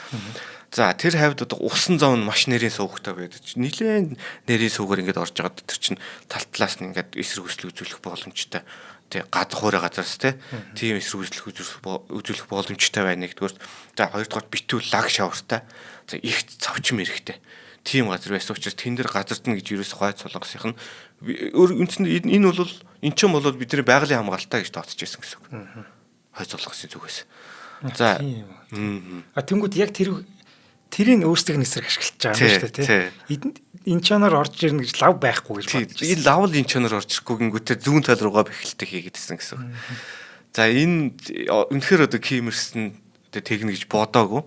За тэр хавьд усан зов нь маш нэрийн суугтай байдаг. Нилээн нэрийн суугаар ингээд орж байгаа. Тэр чинь тал талаас нь ингээд эсрэг хүсэл үзүүлэх боломжтой. Тэ хуурай газараас тийм эсрэг үзүүлэх боломжтой байна нэгдүгээр. За хоёрдугаар битүүл лаг шавартай. За их цавчим эрэхтэй. Тийм газар байсан учраас тэн дээр газардна гэж ерөөс хойд солонгосынх нь үндсэндээ энэ бол эн чинь бол бидний байгалийн хамгаалалтаа гэж тооцож байсан гэсэн үг. Хойд солонгосын зүгээс. За тэнгууд яг тэрийг өөрсдөө нисрэг ашиглаж байгаа юм шүү дээ тийм. Энэ чанаар орж ирнэ гэж лав байхгүй гэж бодож. Энэ лав л энэ чанаар орж ирэхгүй гингүүтээ зүүн тал руугаа бэхэлтэй хийгээдсэн гэсэн үг. За энэ үнэхээр Ким ирсэн тэгнэ гэж бодоогүй.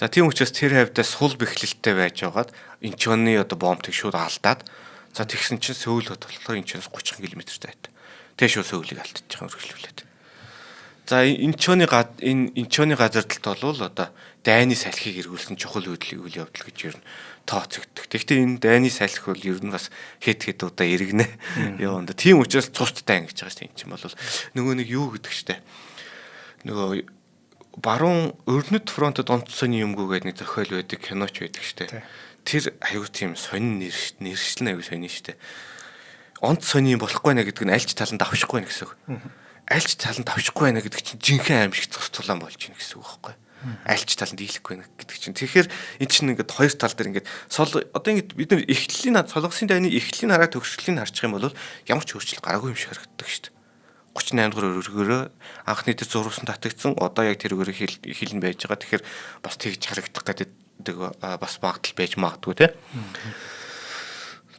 За тийм учраас тэр хавьдаа сул бэхлэлтэй байж байгаад Инчоны бомбыг шууд алдаад за тэгсэн чинь Сөүл болохоор Инчоноос 30 км зайтай. Тэ шууд Сөүлийг алдчих байгаа үргэлжлүүлээд. За Инчоны газардалд бол дайны салхийг эргүүлсэн чухал үйл явдал гэж ер нь тооцогддог. Гэхдээ энэ дайны салхи бол ер нь бас хэд удаа иргэнэ. Яванда. Тийм учраас цустай ангиж байгаа шүү дээ. Энэ чинь бол нөгөө нэг юу гэдэг штэ. Нөгөө баруун өрнөд фронтод онцсоны юмгүй гэдэг нэг зохиол байдаг, киноч байдаг штэ. Тэр аюу тийм сонин нэршил нь аюу сонин штэ. Онц сони болохгүй нэ гэдэг нь альч таланд авчихгүй нэ гэсэн үг. Альч таланд авчихгүй нэ гэдэг чинь жинхэнэ аимшиг цус тулаан болж байна гэсэн үг байхгүй. Альч таланд ийлэхгүй нэ гэдэг чинь. Тэгэхээр эн чинь ингээд хоёр тал дээр ингээд одоо ингээд бид нар эхлэлийн солонгосын дайны эхлэлийн хараа төгсгөлийн харчих юм бол ямар ч өөрчлөлт гараагүй юм шиг харагддаг шүү дээ. 38 дугаар өргөрөөрөө анхны тэр зурвсан татагдсан одоо яг тэр өргөрөө хилэн байж байгаа. Тэгэхээр бас тэгж харагдах гэдэг бас магадл байж магадгүй те.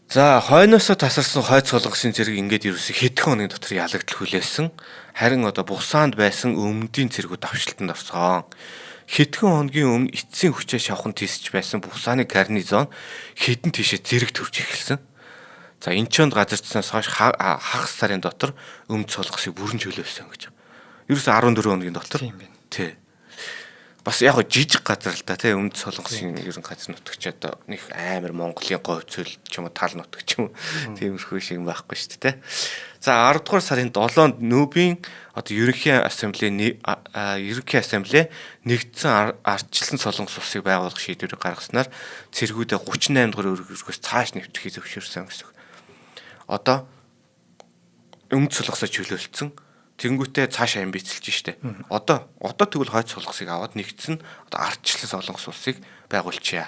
За хойноосоо тасарсан хойд солонгосын зэрэг ингээд ерөөсө хэдхэн хоногийн дотор ялагдл хүлээсэн. Харин одоо бусаанд байсан өмнөдийн зэргүүд давшилтанд орсон. Хэдхэн хоногийн өмнө эцсийн хүчээ шавхан тисэж байсан бусааны гарнизон хэдэн тийшээ зэрэг төрж эхэлсэн. За энэ ч газардсанаас хойш хагас сарын дотор өмнөд солонгосыг бүрэн чөлөөсөн гэж. Ерөөсө 14 хоногийн дотор. Тийм байна. Тий. Бас яг жижиг газар л да тий өмнөд солонгосын ерөн газар нутагч одоо нэг амар Монголын говь цөл ч юм уу тал нутаг ч юм уу тиймэрхүү шиг байхгүй шүү дээ тий. За 10 дугаар сарын 7-нд Нүбийн одоо ерөнхий ассамбле нэгдсэн ардчилсан солонгос улсыг байгуулах шийдвэрийг гаргаснаар цэргүүдээ 38 дугаар өргөөс цааш нэвтрэхийг зөвшөөрсөн гэсэн. Одоо өмнөд солонгосоо чөлөөлсөн. Тэнгүүтээ цаашаа амбицлж штэ. Одоо тэгвэл хойд солонгосыг аваад нэгдсэн одоо ардчлал солонгос улсыг байгуулчихъя.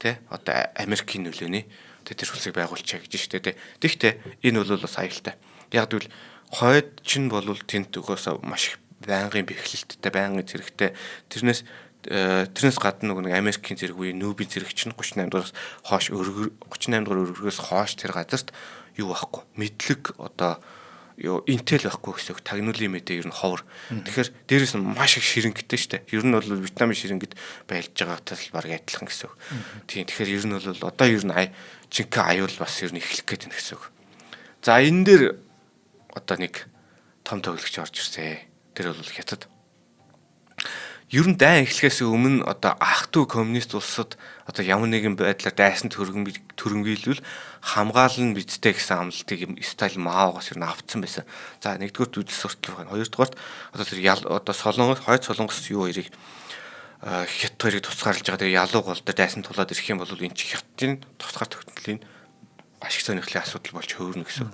Тэ? Одоо Америкийн нөлөөний тэр улсыг байгуулчихъя гэж штэ тэ. Тэгэхдээ энэ бол бас аюултай. Яг тэгвэл хойд чинь бол тэнд угаасаа маш их байнгын бэхлэлттэй, байнгын зэрэгтэй. Тэрнээс гадна нэг Америкийн зэрэг буюу Нүбийн зэрэг чинь 38 дугаараас хойш 38 дугаар өргөрөөс хойш тэр газарт юу байхгүй. Мэдлэг одоо интэл байхгүй гэсэн тагнуулын мэдээ ер нь ховор. Тэгэхээр дээрэс нь маш их ширэнгтэй штэ. Ер нь бол витамин ширэнгэд байлж байгаатай л баг адилхан гэсэн үг. Тийм. Тэгэхээр ер нь бол одоо ер нь жинхэнэ аюул бас ер нь эхлэх гээд байна гэсэн үг. За энэ дээр одоо нэг том төвлөгч орж ирсэн. Тэр бол Хятад. Ер нь дайн эхлэхээс өмнө одоо ах トゥ коммунист улсад одоо ямар нэгэн байдлаар дайсан төрөнгөйлөл хамгаална бидтэй гэсэн амлалтыг стайл Маогоос ер нь авцсан байсан. За нэгдүгээр үзэл суртал байна. Хоёрдугаарт одоо тэр одоо солонгос хойд солонгос юу хоёрыг Хятад хоёрыг тусгаарлаж байгаа тэр ялуу гол дээр дайсан тулаад ирэх юм бол энэ чинь Хятадын тусгаар тогтнолын ашиг сонирхлын асуудал болж хөөрнө гэсэн.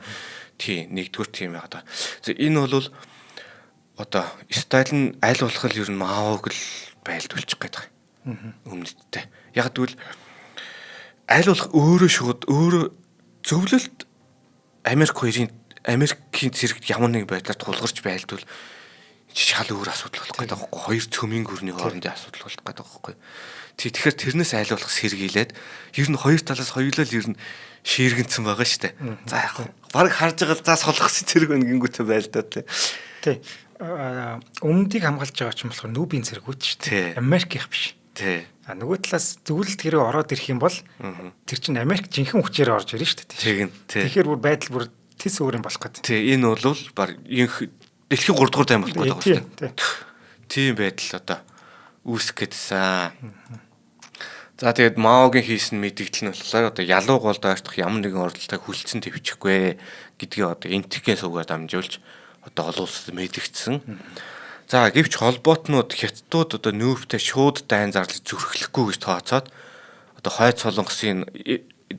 Тийм нэгдүгээр тийм яа одоо. За энэ бол одоо стайл нь аль болох л ер нь Маог л байлдуулчих гээд байгаа. Өмнөдтэй. Яг тэгвэл аль болох өөрөө зөвлөлт Америкийн зэрэгт ямар нэг байдлаар тулгарч байлдвал шал өөр асуудал болох гэдэг байхгүй. Хоёр цөмийн гүрний хоорондын асуудал болох гэдэг байхгүй. Тэгэхээр тэрнээс аль болох сэргийлээд ер нь хоёр талаас хоёулаа л ер нь шииргэнцэн байгаа шүү дээ. За яг баг харж байгаа за солонгосын зэрэг өнгөнгөтэй байлдаа тий. Тий. Өмнөдийг хамгаалж байгаа ч юм болохоор Нүбийн зэргүүд шүү дээ. Америкийнх биш. Тий. Нөгөө талаас зөвлөлт хэрэг ороод ирэх юм бол тэр чинь Америк жинхэнэ хүчээр орж ирнэ шүү дээ. Тэгэхээр бүр байдал бүр тис өөр юм болох гэдэг. Тий. Энэ бол баг дэлхийн 3 дугаар дайм болох гэдэг байна шүү дээ. Тийм байдал одоо үүсэх гэдсэн. За тэгээд Маогийн хийсэн мэдээлэл нь болохоор одоо ялуу гол дайртах ямар нэгэн оролдлогыг хүлцэн твчихгүй гэдгийг одоо энтхийн сувгаар дамжуулж одоо олон улсад мэдэгдсэн. За гэвч холбоотнууд Хятадууд одоо Нүбтэй шууд дайн зарлаж зүрхлэхгүй гэж тооцоод одоо хойд солонгосын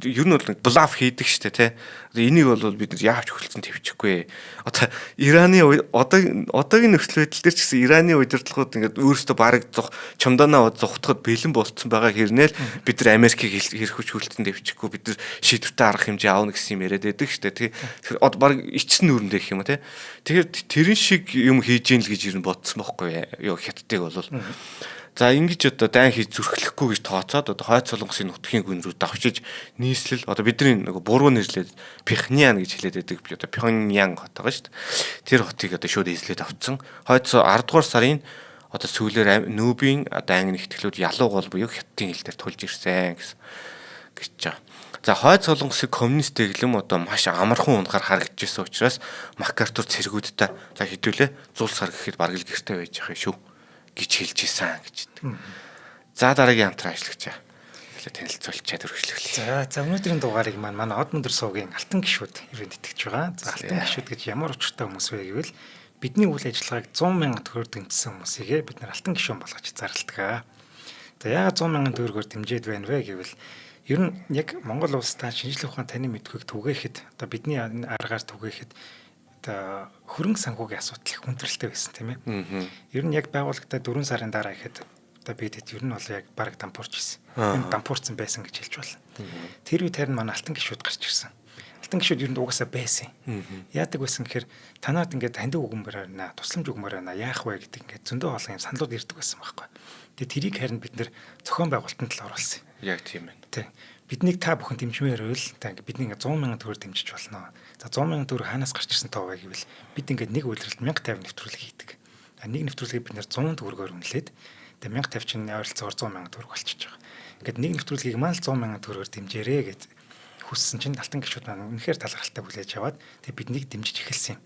ер нь бол нэг блаф хийдэг штэ тий. Энийг бол бид нар яавч хүлцэн твчихгүй. Одоо Ираны одоогийн нөхцөл байдал дээр ч гэсэн Ираны удирдлагууд ингээд өөрсдөө бараг чамданаа зугтахад бэлэн болцсон байгаа хэрнээл бид нар Америкийг хэрхүүч хүлцэн твчихгүй бид нар шийдвэртэй арга хэмжээ аавна гэсэн юм яриад байдаг штэ тий. Тэгэхээр одоо бараг ичсэн нүрэндээ гэх юм уу тий. Тэгэхээр тэрэн шиг юм хийж ийн л гэж ер нь бодсон байхгүй юу Хятадыг бол. За ингэж одоо дайн хийж зүрхлэхгүй гэж тооцоод одоо хойд солонгосын нутгийн гүн рүү давчиж нийслэл одоо бидний нэг буруу нэрлээд Пхеньян гэж хэлээд байдаг би одоо Пхеньян хот байгаа шүү дээ. Тэр хотыг одоо шууд эзлээд авцсан. Хойд 10 дугаар сарын одоо сүүлээр Нүбийн одоо англи ихтгэлүүд ялуу гол буюу Хятадын хил дээр тулж ирсэн гэж байгаа. За хойд солонгосын коммунист дэглэм одоо маш амархан унахаар харагдчихсан учраас Макартур цэргүүдтэй за хэдүүлээ зул сар гэхэд бараг л гэртэй байж байгаа шүү гэж хэлж исэн гэж. За дараагийн хамтран ажиллагчаа. Хэлээ танилцуулчаад үргэлжлүүлээ. За өнөөдрийн дугаарыг манай Од мөндөр суугийн алтан гишүүд ирээд итгэж байгаа. За алтан гишүүд гэж ямар учиртай хүмүүс вэ гэвэл бидний үйл ажиллагааг 100,000 төгрөгөөр дэмжсэн хүмүүсийгээ бид нар алтан гишүүн болгож зарладаг. За яагаад 100,000 төгрөгөөр дэмжиж байна вэ гэвэл ер нь яг Монгол улстай шинжлэх ухааны танин мэдхүйг түгээхэд одоо бидний аргаар түгээхэд одоо хөрөнгө санхүүгийн асуудал их хүндрэлтэй байсан тийм ээ. Ер нь яг байгууллагатай 4 сарын дараа ихэд одоо бид хэд ер нь бол яг баг дампуурч ирсэн. Энэ дампуурсан байсан гэж хэлж болно. Тэр үед харин манай алтан гишүүд гарч ирсэн. Алтан гишүүд ер нь угаасаа байсан. Яадаг байсан гэхээр танаад ингээд хандив өгмөр байна, тусламж өгмөр байна, яах вэ гэдэг ингээд зөндөө олон юм саналууд ирдэг байсан байхгүй. Тэгээ тэрийг харин бид нэр зохион байгуулалтанд л оруулсан. Яг тийм байна. Тийм. Биднийг та бүхэн дэмжмээр байвал та ингээд бидний ингээд 100,000 төгрөг дэмжиж болно. За 100,000 төгрөг хаанаас гарч ирсэн тоо вэ гэвэл бид ингээд нэг үйлрэлд 1050 нэвтрүүлэг хийдэг. Нэг нэвтрүүлгийг бид нэр 100 төгрөгөөр үнэлээд тэгээ 1050 чинь ойролцоогоор 100,000 төгрөг болчихж байгаа. Ингээд нэг нэвтрүүлгийг маань л 100,000 төгрөгөөр дэмжээрэй гэж хүссэн чинь алтан гишүүд маань үнэхээр талархалтай хүлээж аваад тэгээ биднийг дэмжиж эхэлсэн юм.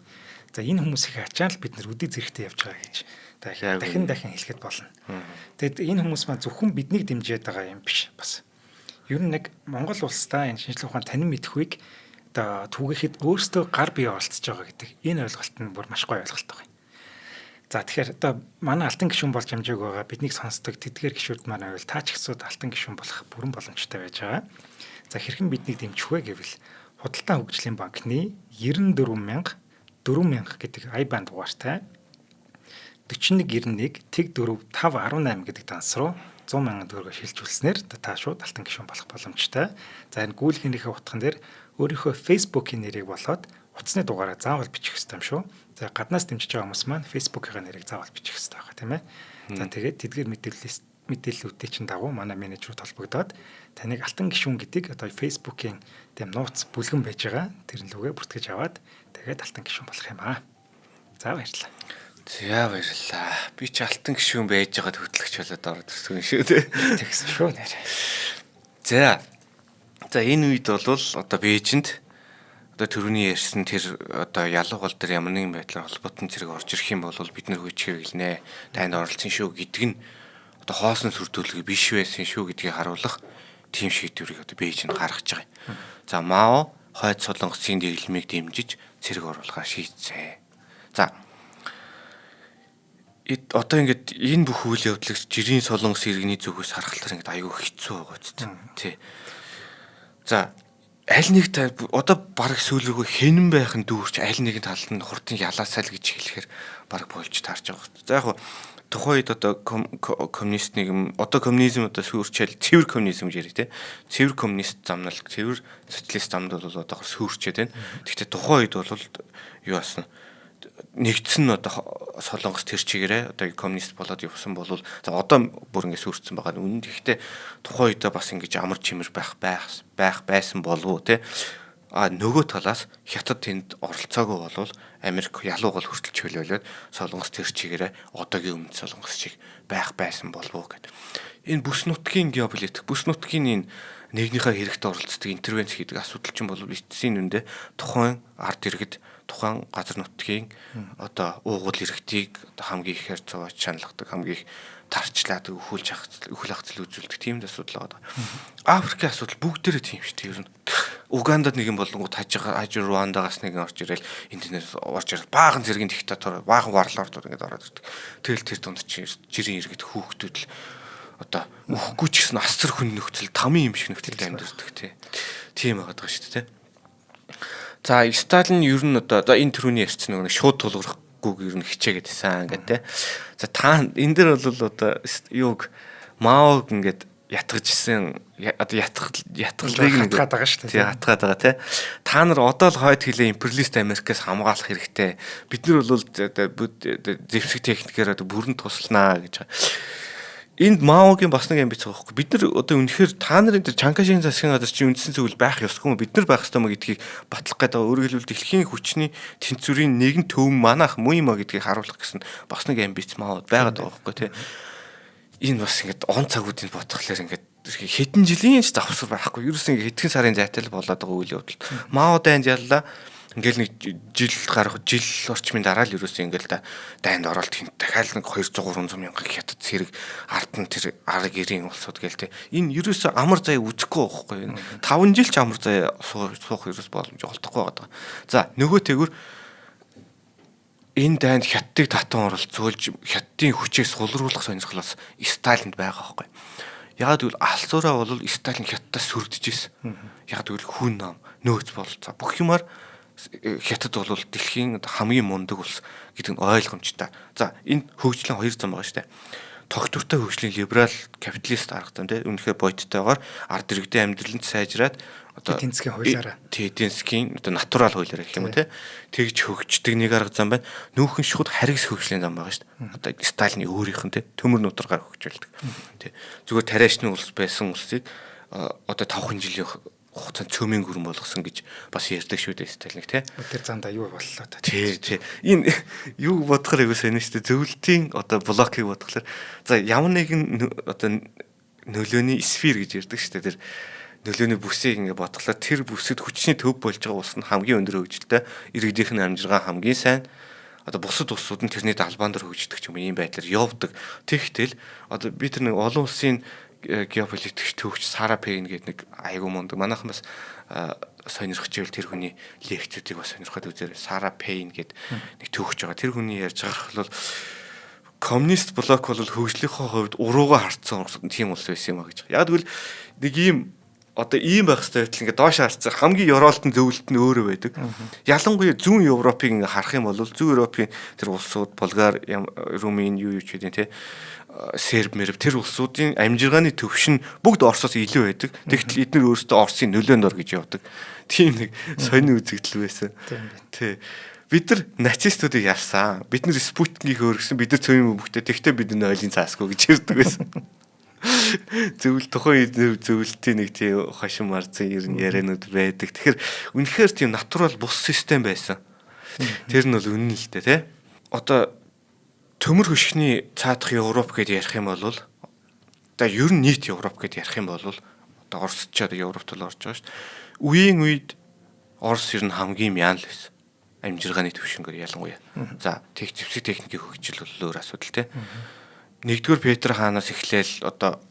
За энэ хүмүүсийн ачаал бид нар үдий зэрэгтэй явж байгаа гэж дахин хэлэхэд болно. Тэгэд энэ хүмүүс маань зөвхөн биднийг дэмжиж байгаа юм биш бас. Ер нь нэг Монгол улстай энэ шинжлэх ухааны танин мэдхүйг одоо түгээхэд өөрсдөө гар бие оролцож байгаа гэдэг энэ ойлголт нь бүр маш гоё ойлголт байна. За тэгэхээр одоо манай алтан гишүүн болж амжааг байгаа биднийг сонсдог тэдгээр гишүүд маань байвал таач гисүүд алтан гишүүн болох бүрэн боломжтой байж байгаа. За хэрхэн биднийг дэмжих вэ гэвэл Худалдан хөгжлийн банкны 94,000 4000 гэдэг IBAN дугаартай 4191 тэг 4 518 гэдэг данс руу 100,000 төгрөгөөр шилжүүлснээр та шууд алтан гишүүн болох боломжтой. За энэ гүйлгийнхээ утган дээр өөрийнхөө Facebook-ийн нэрийг болоод утасны дугаараа заавал бичих хэрэгтэй юм шүү. За гаднаас дэмжиж байгаа хүмүүс маань Facebook-ийн нэрийг заавал бичих хэрэгтэй байгаа тийм ээ. За тэгээд тэдгээр мэдээллүүдийн чинь дагуу манай менежерүүд холбогдоод таныг алтан гишүүн гэдэг одоо Facebook-ийн тийм нууц бүлгэн байж байгаа тэрэн лүгээ бүртгэж аваад тэгээд алтан гишүүн болох юм аа. За баярлалаа. За баярлалаа. Би ч алтан гишүүн байж байгаад хөтлөгч болоод ороод ирсэн шүү дээ. Тэгсэн шүү нэр. За энэ үед бол одоо Бээжинд одоо төрөний ярьсан тэр одоо ялуу гол дээр ямар нэгэн байдлаар холбоотон зэрэг орж ирэх юм бол бид нэр хүч хэрэглэнэ. Танд оролцсон шүү гэдэг нь одоо хоосон сүрдүүлэг биш байсан шүү гэдгийг харуулах тийм шийдвэрийг одоо Бээжинд гаргаж байгаа юм. За МАО хойд Солонгосын дэглэмийг дэмжиж цэрэг оруулахаар шийдсэн. За одоо ингээд энэ бүх үйл явдлыг жирийн Солонгос иргэний зүгээс харахаар ингээд аюу хэцүү байгаа ч тий. За аль нэг та одоо баг сүүлрүүгөө хэнэн байхын дүүрч аль нэгэн талд нь хурдан ялаасаа л гэж хэлэхээр баг болж таарч байгаа. За яг тухайн үед одоо коммунист нийгэм одоо коммунизм одоо сүрчээл цэвэр коммунизм гэж ярив те. Цэвэр коммунист замнал цэвэр социалист замд бол одоо сүрчээд байна. Гэхдээ тухайн үед бол юу басан нэгдсэн нь одоо Солонгос тэр чигээрээ одоо коммунист болоод явсан бол за одоо бүр ингэ сүрцсэн байгаа нь үнэн. Гэхдээ тухайн үедээ бас ингэж амар чимэр байх байсан болов те. А нөгөө талаас хятад тэнд оролцоогүй болвол Америк ялуу гол хүртэл чөлөөлөөд Солонгос тэр чигээрээ одоогийн өмнөд Солонгос чиг байх байсан болов гэдэг. Энэ бүс нутгийн геополитик бүс нутгийн энэ нэгнийхээ хэрэгт оролцдог интервенц хийдэг асуудал чинь бол эцсийн нүндээ тухайн ард иргэд тухайн газар нутгийн одоо уугуул иргэдийг одоо хамгийн ихээр цовооч шаналгадаг хамгийн их тарчлаад өхөл ахцал үзүүлдэг тийм асуудал байгаа. Африкийн асуудал бүгдээрээ тийм шүү дээ. Ер нь Угандад нэгэн болонгууд хажуу Руандагаас нэгэн орж ирэл интернет орж ирэл баахан зэргийн диктатор баахан варлордууд ингээд ороод ирдэг. Тэгэл тэр дунд чинь жирийн иргэд хүүхдүүд л одоо өхгүй ч гэсэн асар хүн нөхцөл тамийн юм шиг нөхцөлд амьдардаг тийм байгаад байгаа шүү дээ. За Сталин ер нь одоо энэ төрөний ярьсан нэг шууд тулгархгүйг ер нь хичээгээд байсан гэдэг. За та энэ дэр бол одоо юуг Маог ингээд ятгажсэн одоо ятгалыг хатгаад байгаа шүү дээ. Тий хатгаад байгаа тий. Та нар одоо л хойд хилээ империалист Америкээс хамгаалах хэрэгтэй. Бид нар бол зэвсэг техникээр одоо бүрэн тусланаа гэж. Энд Маогийн бас нэг амбиц байгаа байхгүй. Бид нар одоо үнэхээр та нарын тэр Чанкашийн засгийн газар чинь үндсэн зөвл байх ёсгүй юм. Бид нар байх ёстой мó гэдгийг батлах гэдэг. Өөрөөр хэлбэл дэлхийн хүчний тэнцвэрийн нэгэн төв манайх муу юм а гэдгийг харуулах гэсэн бас нэг амбиц Маод байгаад байгаа байхгүй тий. Энэ бас ингээд он цагуудыг бодхолоор ингээд хэдэн жилийн ч завсар байхгүй. Ерөөс ингээд хэдхэн сарын зайтай л болоод байгаа үйл явдал. Мао дайнд яллаа. Ингээл нэг жил орчмын дараа л ерөөсөө ингээл дайнд оролт хин дахиад нэг 200-300 мянган хятад зэрэг ард нь тэр арга гэрийн улсууд гээл те. Энэ ерөөсөө амар зай үзэхгүй байхгүй. 5 жил ч амар зай суух ерөөс боломж олдохгүй байгаа. За нөгөө тэгвэр энэ дайнд хятадыг татан оролцуулж хятадын хүчийг сулруулах сонирхлоос Сталинд байгаа байхгүй. Яг тэгвэл алсуураа бол Сталин хятадаас сүрдэж ирсэн. Яг тэгвэл хүн нам нөөц бололцоо бүх юмар хятад бол дэлхийн хамгийн мундаг улс гэдэг нь ойлгомжтой. За энэ хөгжлийн хоёр зам байгаа шүү дээ. Тогтвортой хөгжлийн либерал капиталист арга зам тийм үнэхээр бодиттойгоор ард иргэдийн амьдралд сайжраад одоо эдийн засгийн хуулиараа эдийн засгийн одоо натурал хуулиараа гэх юм уу тийм тэгж хөгждөг нэг арга зам байна. Нүүхэн шууд харгас хөгжлийн зам байгаа шүү дээ. Одоо Сталины өөрийнх нь тийм төмөр нударгаар хөгжүүлдэг. Тийм зүгээр тариашны улс байсан улсыг одоо 5 жилийн хугацаанд цөмийн гүрэн болгосон гэж бас ярьдаг шүү дээ Сталин тий. Тэр замдаа юу боллоо та. Тий. Энэ юу бодохоор айгуу сайн шүү дээ. Зөвлөлтийн одоо блокийг бодохоор за ямар нэгэн одоо нөлөөний сфер гэж ярьдаг шүү дээ. Тэр нөлөөний бүсийг ингээ бодглоо тэр бүсэд хүчний төв болж байгаа улс нь хамгийн өндөр хөгжилтэй иргэдийнх нь амжиргаан хамгийн сайн одоо бусад улсууд нь тэрний далбаан дээр хөгждөг юм ийм байдлаар явдаг. Тэгтэл одоо би тэр нэг олон улсын геополитикч төвч Сара Пейн гэдэг нэг айгуу мундаг манайхан бас сонирхож ивэл тэр хүний лекцүүдийг бас сонирхоод үзээрэй. Сара Пейн гэдэг нэг төвч байгаа. Тэр хүний ярьж байгаа бол коммунист блок бол хөгжлийнхөө хувьд урууга харцсан тийм улс байсан юм а гэж. Яг тэгвэл нэг ийм одоо ийм байх хэрэгтэй байтал ингээд доош харцсан хамгийн Европын зөвлөлт нь өөрөө байдаг. Ялангуяа зүүн Европыг ингээд харах юм бол зүүн Европын тэр улсууд Болгар, Румын юу ч гэдэг те Серб мэрв тэр улсуудын амжиргааны төвшин бүгд Оросоос илүү байдаг. Тэгтэл эдгээр өөрсдөө Оросын нөлөөнд ор гэж явдаг. Тийм нэг сони үзэгдэл байсан. Тий. Бид нар нацистуудыг ялсан. Бид нар Спутник өөргсөн. Бид нар цөмийн бөхтэй. Тэгтээ бид нар ойлын цаасгүй гэж ярьдаг байсан. Зөвл тухайн зөвлөлтийн нэг тийм хошин марцсан ер нь яриануд байдаг. Тэгэхээр үнэхээр тийм натурал бус систем байсан. Тэр нь бол үнэн л дээ тий. Одоо төмөр хөшгөний цаадах Европ гэдээ ярих юм бол одоо ер нь нийт Европ гэдээ ярих юм бол одоо Орос ч одоо Европт л орж байгаа шүү дээ. Үеийн үед Орос ер нь хамгийн мяан л байсан. Амжиргааны төвшингээр ялангуяа. За зэвсэг техникийн хөгжил бол өөр асуудал тий. Нэгдүгээр Петр хаанаас эхлээл одоо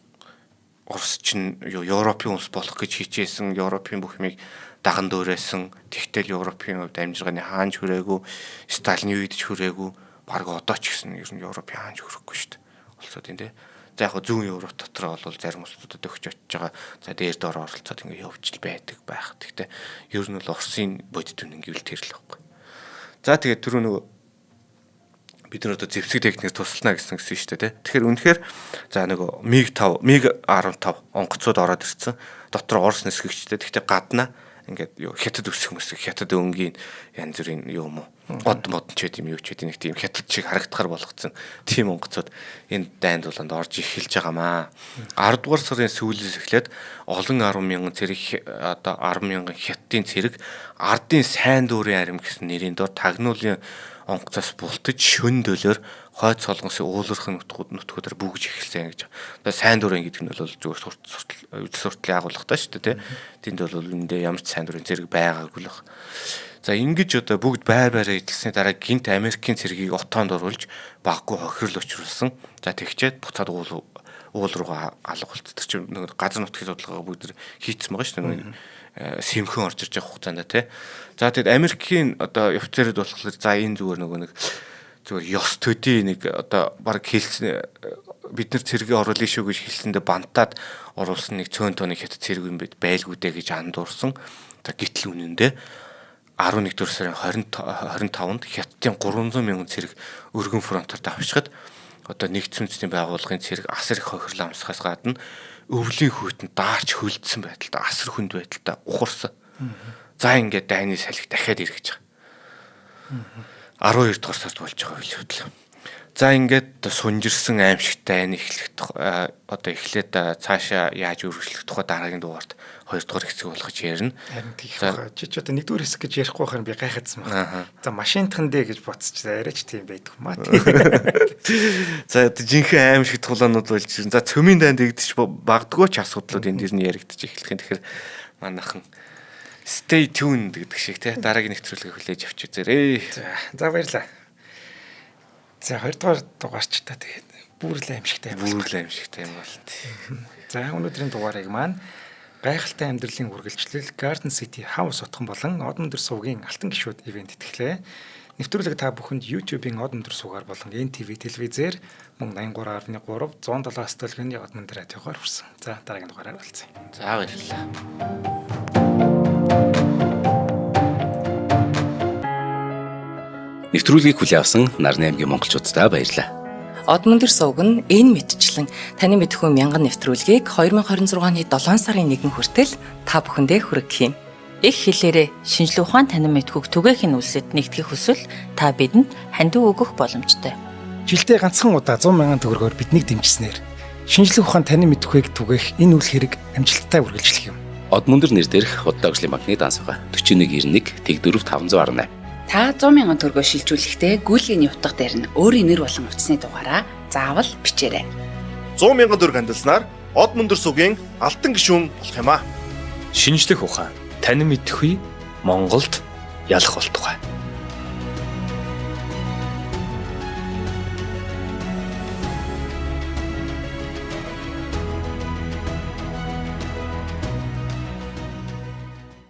Орос чинь Европын улс болох гэж хичээсэн, Европын бүх юмыг даган дөөрөөсөн. Тэгтэл Европын хувьд амжиргааны хаанч хүрээгүй, Сталины үед ч хүрээгүй, баг одоо ч гэсэн ер нь Европын хаанч хүрэхгүй шүү дээ. Улсууд энэ. За яг зүүн Европ дотор бол зарим улсуудад өгч очиж байгаа. За дээр доор оролцоод ингэ явж байдаг байх. Тэгтээ ер нь бол Оросын бодит үнэн гэвэл тэр л байхгүй. За тэгээд түрүү нөгөө бид нар одоо зэвсэг техникээр тусална гэсэн шүү дээ. Тэгэхээр үнэхээр за нөгөө МиГ-15 онгоцууд ороод ирсэн. Дотор Орос нисгэгчтэй. Тэгтээ гадна ингээд юу хятад өсөх мэсэг хятад өнгийн янз бүрийн юм уу од модон ч гэдэм юу ч гэдэг нэг тийм хятад шиг харагдахаар болгоцсон тийм онгоцууд энэ дайнд болонд орж эхэлж байгаамаа. 10 дугаар сарын сүүлээс эхлээд олон 10,000 зэрэг одоо 10,000 хятадын цэрэг ардын сайн дүүрийн арим гэсэн нэрийн дор тагнуулын онгоцоос бултаж шөн дөлөөр хойд солонгосын уулуурхын нутгуудаар бүгж эхэлсэн гэж. Одоо сайн дурын гэдэг нь бол зүгээр сурталын агуулгатай шүү дээ, тийм. Тэнд бол үндэ ямар ч сайн дурын зэрэг байгаагүй л баг. За ингэж одоо бүгд байраа эдэлсний дараа гинт Америкийн цэргийг отоонд оруулж баггүй хохирол учруулсан. За тэгчээд буцаад уул руугаа алга болцдог чинь нэг газар нутгийн судалгаагаа бүгд хийцсэн байгаа шүү дээ. Сэмхэн орж ирж байгаа хугацаанд тий. За тэгэд Америкийн одоо офицерд болохоор за энэ зүгээр нөгөө нэг зүгээр ёс төдий нэг одоо баг хэлсэн бид нар цэргээ оруулах шүү гэж хэлсэндээ бантаад оруулсан нэг цөөн тооны хятад цэрэг юм байлгүй дээ гэж андуурсан. За гítэл үнэндээ 11 дугаар сарын 25-нд хятадын 300,000 цэрэг өргөн фронтоор давчхад одоо нэгдсэн үндэсний байгууллагын цэрэг асар их хохирлоо амсахаас гадна өвлийн хүйтэн даарч хөлдсөн байдалтай асар хүнд байдалтай ухарсан. За ингээд дайны салхи дахиад эргэж байгаа. 12 дугаар сард болж байгаа үйл явдал. За ингээд сунжирсан аимшигтай айн одоо эхлээд цаашаа яаж үргэлжлэх тухай дараагийн дугаард 2 дугаар хэсэг болгож ярина. Харин тийх байгаа. Чи одоо 1-р хэсэг гэж ярихгүй байхаар би гайхагдсан байна. За машинтхан дээ гэж бодсоч арайч тийм байдаг юм аа. За одоо жинхэнэ аимшиг тулаанууд болж ирэн. За цөмийн дайнд игдэж багдгүй ч асуудлууд энэ дэр нь яригдчих эхлэх юм. Тэгэхээр манайхан stay tuned гэдэг шиг тий дараагийн нэвтрүүлгийг хүлээж авч үзээрэй. За баярлалаа. За 2 дугаар дугаарч та тэгээд бүрл аимшигтай юм бол. Бүрл аимшигтай юм бол. За өнөөдрийн дугаарыг маань гайхалтай амьдралын үргэлжлэл Garden City House утхан болон Одон өдөр сувгийн алтан гишүүд ивент итгэлээ. Нэвтрүүлэг та бүхэнд YouTube-ийн од өндөр сугаар болон NTV телевизээр мөн 83.3 107 столгийн од өндөр радиогоор хүрсэн. За дараагийн дугаараар уулзъя. За баярлалаа. Нэвтрүүлгийг хүлээн авсан Нарны аймгийн монголчуудаа баярлалаа. Од мөндөр сувг нь энэ мэдчлэн таны мэдхүйн мянган нэвтрүүлгийг 2026 оны 7 сарын 1 хүртэл та бүхэндээ хүргэх юм. Их хэлээрээ шинжлэх ухаан танин мэдхүйг түгээхийн үлсэд нэгтгэх хүсвэл та бидэнд хандив өгөх боломжтой. Жилдээ ганцхан удаа 100,000 төгрөгөөр биднийг дэмжснээр шинжлэх ухаан танин мэдхүйг түгээх энэ үйл хэрэг амжилттай үргэлжлэх юм. Од мөндөр нэр дээрх Удаагийн банкны дансгаа 4191 Тэг 4518. Та 100,000 төгрөгөөр шилжүүлэхдээ гүйлгийн утга дээр нь өөрийн нэр болон утасны дугаараа заавал бичээрэй. 100,000 төгрөг хандалснаар од мөндөр сүгийн алтан гишүүн болох юм а. Шинжлэх ухаан танин мэдхгүй Монголд ялах болтугай.